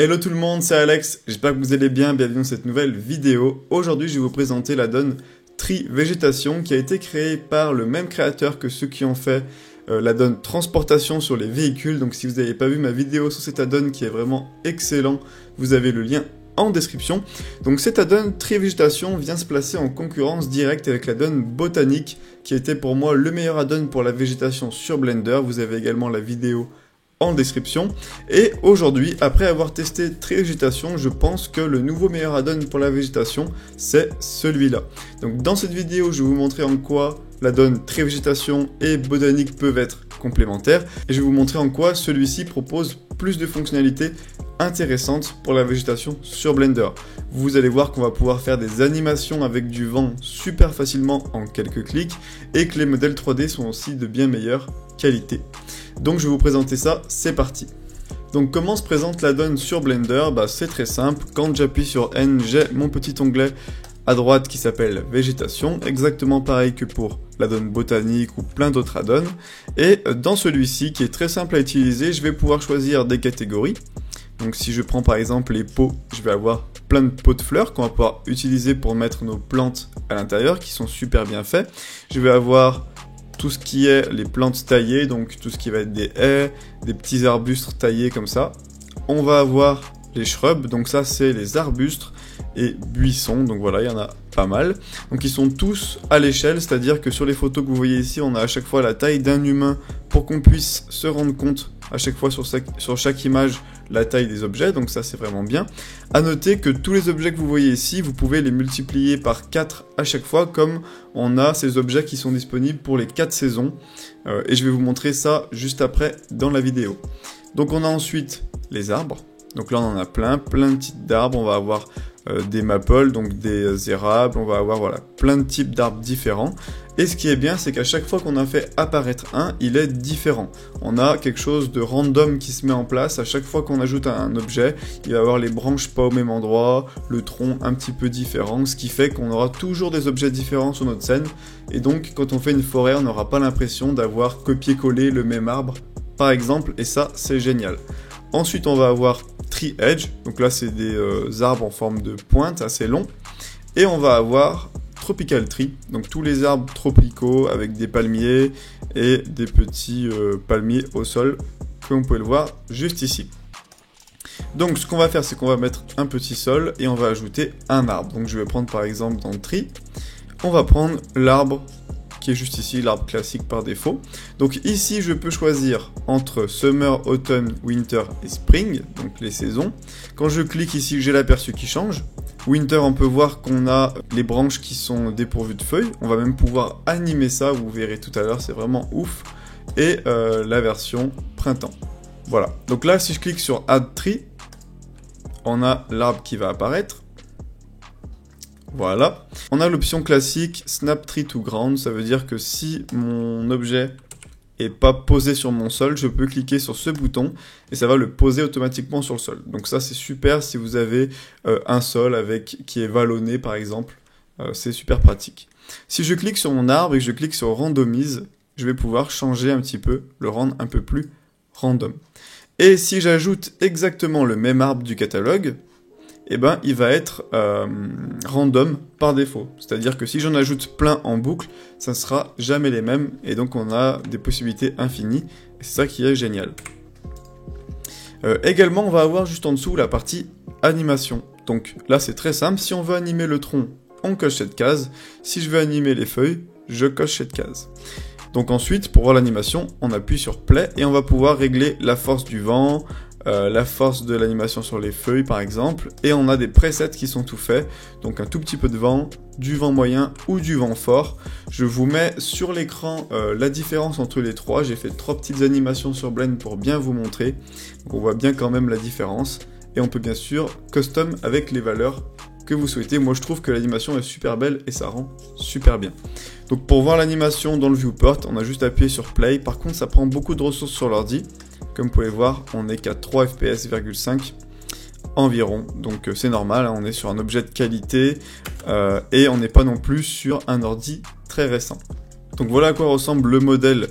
Hello tout le monde, c'est Alex, j'espère que vous allez bien, bienvenue dans cette nouvelle vidéo. Aujourd'hui je vais vous présenter l'add-on Tree-Végétation qui a été créé par le même créateur que ceux qui ont fait l'add-on Transportation sur les véhicules. Donc si vous n'avez pas vu ma vidéo sur cet add-on qui est vraiment excellent, vous avez le lien en description. Donc cet add-on Tree-Végétation vient se placer en concurrence directe avec l'add-on Botanique qui était pour moi le meilleur add-on pour la végétation sur Blender. Vous avez également la vidéo en description. Et aujourd'hui, après avoir testé Tree-Végétation, je pense que le nouveau meilleur add-on pour la végétation, c'est celui-là. Donc dans cette vidéo, je vais vous montrer en quoi l'add-on Tree-Végétation et Botanique peuvent être complémentaires. Et je vais vous montrer en quoi celui-ci propose plus de fonctionnalités intéressantes pour la végétation sur Blender. Vous allez voir qu'on va pouvoir faire des animations avec du vent super facilement en quelques clics et que les modèles 3D sont aussi de bien meilleure qualité. Donc je vais vous présenter ça, c'est parti. Donc comment se présente l'add-on sur Blender? C'est très simple, quand j'appuie sur N, j'ai mon petit onglet à droite qui s'appelle Végétation, exactement pareil que pour l'add-on Botanique ou plein d'autres add-ons. Et dans celui-ci, qui est très simple à utiliser, je vais pouvoir choisir des catégories. Donc si je prends par exemple les pots, je vais avoir plein de pots de fleurs qu'on va pouvoir utiliser pour mettre nos plantes à l'intérieur, qui sont super bien faits. Je vais avoir tout ce qui est les plantes taillées, donc tout ce qui va être des haies, des petits arbustes taillés comme ça. On va avoir les shrubs, donc ça c'est les arbustes et buissons, donc voilà, il y en a pas mal. Donc ils sont tous à l'échelle, c'est-à-dire que sur les photos que vous voyez ici, on a à chaque fois la taille d'un humain pour qu'on puisse se rendre compte à chaque fois sur chaque image la taille des objets, donc ça c'est vraiment bien. A noter que tous les objets que vous voyez ici, vous pouvez les multiplier par 4 à chaque fois, comme on a ces objets qui sont disponibles pour les 4 saisons, et je vais vous montrer ça juste après dans la vidéo. Donc on a ensuite les arbres, donc là on en a plein de types d'arbres, on va avoir des maples, donc des érables, on va avoir voilà, plein de types d'arbres différents. Et ce qui est bien, c'est qu'à chaque fois qu'on a fait apparaître un, il est différent. On a quelque chose de random qui se met en place. À chaque fois qu'on ajoute un objet, il va avoir les branches pas au même endroit, le tronc un petit peu différent, ce qui fait qu'on aura toujours des objets différents sur notre scène. Et donc, quand on fait une forêt, on n'aura pas l'impression d'avoir copié-collé le même arbre, par exemple, et ça, c'est génial. Ensuite, on va avoir Tree Edge, donc là, c'est des arbres en forme de pointe, assez longs. Et on va avoir Tropical Tree, donc tous les arbres tropicaux avec des palmiers et des petits palmiers au sol, comme vous pouvez le voir juste ici. Donc ce qu'on va faire, c'est qu'on va mettre un petit sol et on va ajouter un arbre. Donc je vais prendre par exemple dans Tree, on va prendre l'arbre qui est juste ici, l'arbre classique par défaut. Donc ici, je peux choisir entre Summer, Autumn, Winter et Spring, donc les saisons. Quand je clique ici, j'ai l'aperçu qui change. Winter, on peut voir qu'on a les branches qui sont dépourvues de feuilles. On va même pouvoir animer ça, vous verrez tout à l'heure, c'est vraiment ouf. Et la version printemps. Voilà. Donc là, si je clique sur Add Tree, on a l'arbre qui va apparaître. Voilà. On a l'option classique Snap Tree to Ground, ça veut dire que si mon objet est pas posé sur mon sol, je peux cliquer sur ce bouton et ça va le poser automatiquement sur le sol. Donc ça c'est super si vous avez un sol qui est vallonné par exemple, c'est super pratique. Si je clique sur mon arbre et que je clique sur Randomise, je vais pouvoir changer un petit peu, le rendre un peu plus random. Et si j'ajoute exactement le même arbre du catalogue, eh ben, il va être random par défaut. C'est-à-dire que si j'en ajoute plein en boucle, ça ne sera jamais les mêmes, et donc on a des possibilités infinies, et c'est ça qui est génial. Également, on va avoir juste en dessous la partie animation. Donc là, c'est très simple, si on veut animer le tronc, on coche cette case, si je veux animer les feuilles, je coche cette case. Donc ensuite, pour voir l'animation, on appuie sur Play, et on va pouvoir régler la force du vent, la force de l'animation sur les feuilles par exemple, et on a des presets qui sont tout faits, donc un tout petit peu de vent, du vent moyen ou du vent fort. Je vous mets sur l'écran la différence entre les trois, j'ai fait 3 petites animations sur Blend pour bien vous montrer, donc on voit bien quand même la différence, et on peut bien sûr custom avec les valeurs que vous souhaitez. Moi je trouve que l'animation est super belle et ça rend super bien. Donc pour voir l'animation dans le viewport, on a juste appuyé sur Play, par contre ça prend beaucoup de ressources sur l'ordi. Comme vous pouvez voir, on est qu'à 3 fps,5 environ, donc c'est normal, hein, on est sur un objet de qualité et on n'est pas non plus sur un ordi très récent. Donc voilà à quoi ressemble le modèle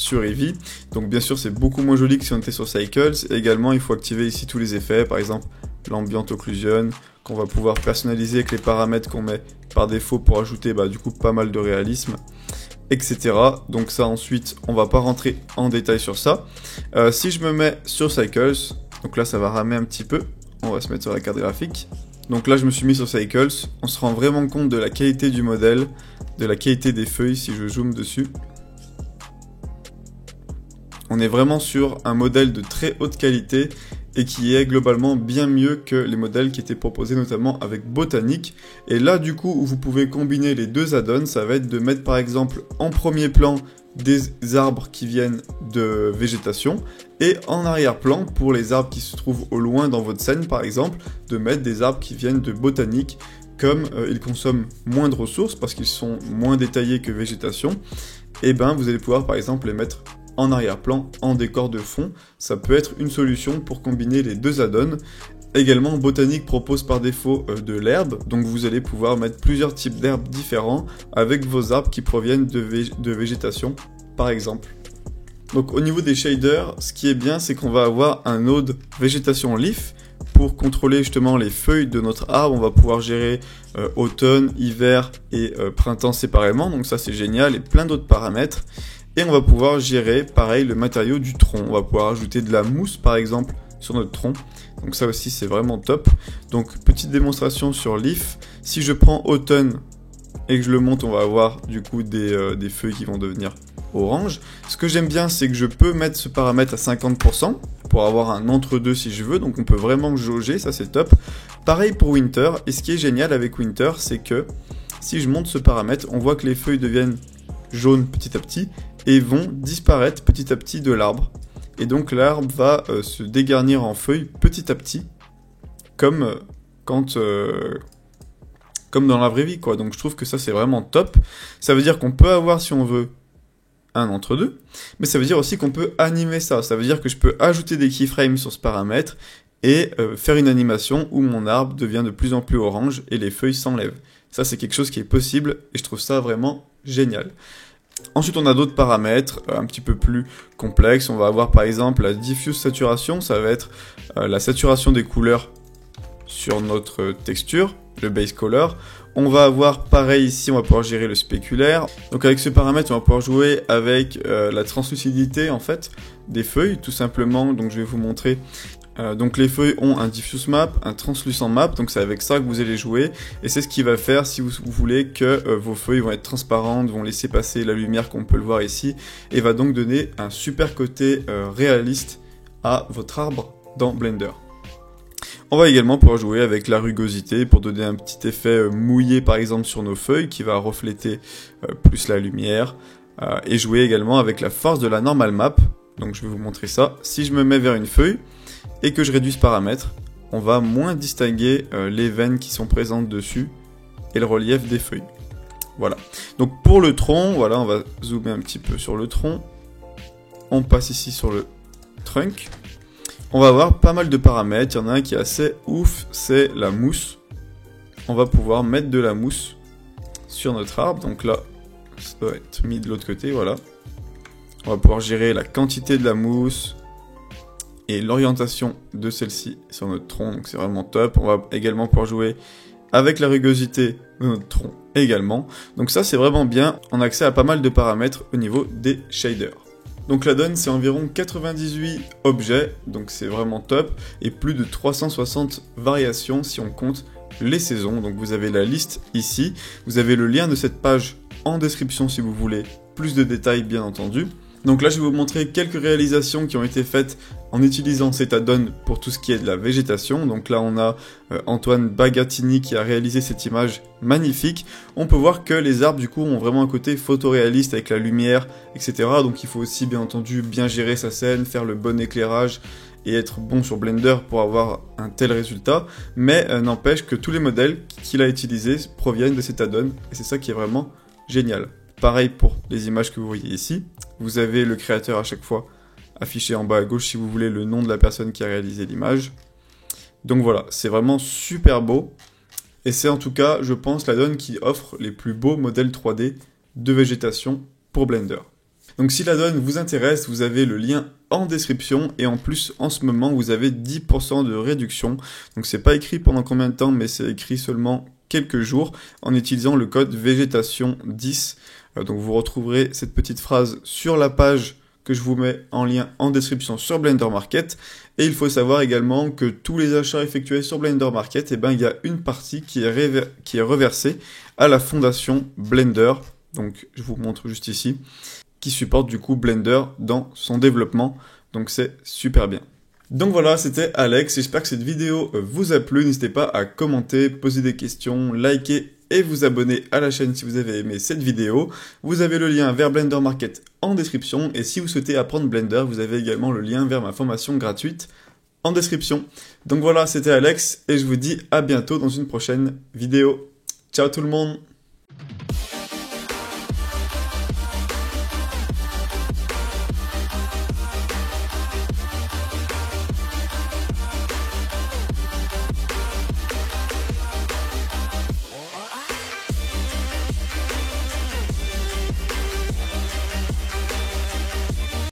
sur Eevee. Donc bien sûr c'est beaucoup moins joli que si on était sur Cycles. Et également il faut activer ici tous les effets, par exemple l'ambient occlusion, qu'on va pouvoir personnaliser avec les paramètres qu'on met par défaut pour ajouter du coup pas mal de réalisme, etc. Donc ça ensuite on va pas rentrer en détail sur ça. Si je me mets sur Cycles, donc là ça va ramer un petit peu, on va se mettre sur la carte graphique. Donc là je me suis mis sur Cycles, on se rend vraiment compte de la qualité du modèle, de la qualité des feuilles si je zoome dessus. On est vraiment sur un modèle de très haute qualité et qui est globalement bien mieux que les modèles qui étaient proposés notamment avec Botanique. Et là du coup où vous pouvez combiner les deux add-ons, ça va être de mettre par exemple en premier plan des arbres qui viennent de végétation et en arrière-plan pour les arbres qui se trouvent au loin dans votre scène par exemple, de mettre des arbres qui viennent de Botanique. Comme ils consomment moins de ressources parce qu'ils sont moins détaillés que végétation, et vous allez pouvoir par exemple les mettre en arrière-plan, en décor de fond. Ça peut être une solution pour combiner les deux add-ons. Également, Botanique propose par défaut de l'herbe, donc vous allez pouvoir mettre plusieurs types d'herbes différents avec vos arbres qui proviennent de végétation, par exemple. Donc au niveau des shaders, ce qui est bien, c'est qu'on va avoir un node végétation leaf. Pour contrôler justement les feuilles de notre arbre, on va pouvoir gérer automne, hiver et printemps séparément, donc ça c'est génial, et plein d'autres paramètres. Et on va pouvoir gérer, pareil, le matériau du tronc. On va pouvoir ajouter de la mousse, par exemple, sur notre tronc. Donc ça aussi, c'est vraiment top. Donc, petite démonstration sur Leaf. Si je prends automne et que je le monte, on va avoir du coup des feuilles qui vont devenir orange. Ce que j'aime bien, c'est que je peux mettre ce paramètre à 50% pour avoir un entre-deux si je veux. Donc, on peut vraiment jauger, ça c'est top. Pareil pour Winter. Et ce qui est génial avec Winter, c'est que si je monte ce paramètre, on voit que les feuilles deviennent jaunes petit à petit et vont disparaître petit à petit de l'arbre. Et donc l'arbre va se dégarnir en feuilles petit à petit, comme dans la vraie vie, quoi. Donc je trouve que ça c'est vraiment top. Ça veut dire qu'on peut avoir, si on veut, un entre-deux, mais ça veut dire aussi qu'on peut animer ça. Ça veut dire que je peux ajouter des keyframes sur ce paramètre et faire une animation où mon arbre devient de plus en plus orange et les feuilles s'enlèvent. Ça c'est quelque chose qui est possible et je trouve ça vraiment génial. Ensuite, on a d'autres paramètres un petit peu plus complexes. On va avoir par exemple la diffuse saturation, ça va être la saturation des couleurs sur notre texture, le base color. On va avoir pareil ici, on va pouvoir gérer le spéculaire. Donc avec ce paramètre, on va pouvoir jouer avec la translucidité en fait des feuilles, tout simplement. Donc je vais vous montrer. Donc les feuilles ont un diffuse map, un translucent map, donc c'est avec ça que vous allez jouer, et c'est ce qui va faire si vous voulez que vos feuilles vont être transparentes, vont laisser passer la lumière comme on peut le voir ici, et va donc donner un super côté réaliste à votre arbre dans Blender. On va également pouvoir jouer avec la rugosité pour donner un petit effet mouillé par exemple sur nos feuilles qui va refléter plus la lumière, et jouer également avec la force de la normal map. Donc je vais vous montrer ça. Si je me mets vers une feuille et que je réduis ce paramètre, on va moins distinguer les veines qui sont présentes dessus et le relief des feuilles. Voilà. Donc pour le tronc, voilà, on va zoomer un petit peu sur le tronc. On passe ici sur le trunk. On va avoir pas mal de paramètres. Il y en a un qui est assez ouf, c'est la mousse. On va pouvoir mettre de la mousse sur notre arbre. Donc là, ça doit être mis de l'autre côté, voilà. On va pouvoir gérer la quantité de la mousse et l'orientation de celle-ci sur notre tronc, donc c'est vraiment top. On va également pouvoir jouer avec la rugosité de notre tronc également. Donc ça c'est vraiment bien, on a accès à pas mal de paramètres au niveau des shaders. Donc la donne c'est environ 98 objets, donc c'est vraiment top, et plus de 360 variations si on compte les saisons. Donc vous avez la liste ici, vous avez le lien de cette page en description si vous voulez plus de détails bien entendu. Donc là je vais vous montrer quelques réalisations qui ont été faites en utilisant cet add-on pour tout ce qui est de la végétation. Donc là on a Antoine Bagatini qui a réalisé cette image magnifique. On peut voir que les arbres du coup ont vraiment un côté photoréaliste avec la lumière, etc. Donc il faut aussi bien entendu bien gérer sa scène, faire le bon éclairage et être bon sur Blender pour avoir un tel résultat. Mais n'empêche que tous les modèles qu'il a utilisés proviennent de cet add-on et c'est ça qui est vraiment génial. Pareil pour les images que vous voyez ici. Vous avez le créateur à chaque fois affiché en bas à gauche si vous voulez le nom de la personne qui a réalisé l'image. Donc voilà, c'est vraiment super beau. Et c'est en tout cas, je pense, la donne qui offre les plus beaux modèles 3D de végétation pour Blender. Donc si la donne vous intéresse, vous avez le lien en description et en plus en ce moment vous avez 10% de réduction. Donc c'est pas écrit pendant combien de temps, mais c'est écrit seulement quelques jours en utilisant le code végétation 10. Donc vous retrouverez cette petite phrase sur la page que je vous mets en lien en description sur Blender Market. Et il faut savoir également que tous les achats effectués sur Blender Market, il y a une partie qui est reversée à la fondation Blender. Donc je vous montre juste ici, qui supporte du coup Blender dans son développement. Donc c'est super bien. Donc voilà, c'était Alex, j'espère que cette vidéo vous a plu. N'hésitez pas à commenter, poser des questions, liker et vous abonner à la chaîne si vous avez aimé cette vidéo. Vous avez le lien vers Blender Market en description et si vous souhaitez apprendre Blender, vous avez également le lien vers ma formation gratuite en description. Donc voilà, c'était Alex et je vous dis à bientôt dans une prochaine vidéo. Ciao tout le monde!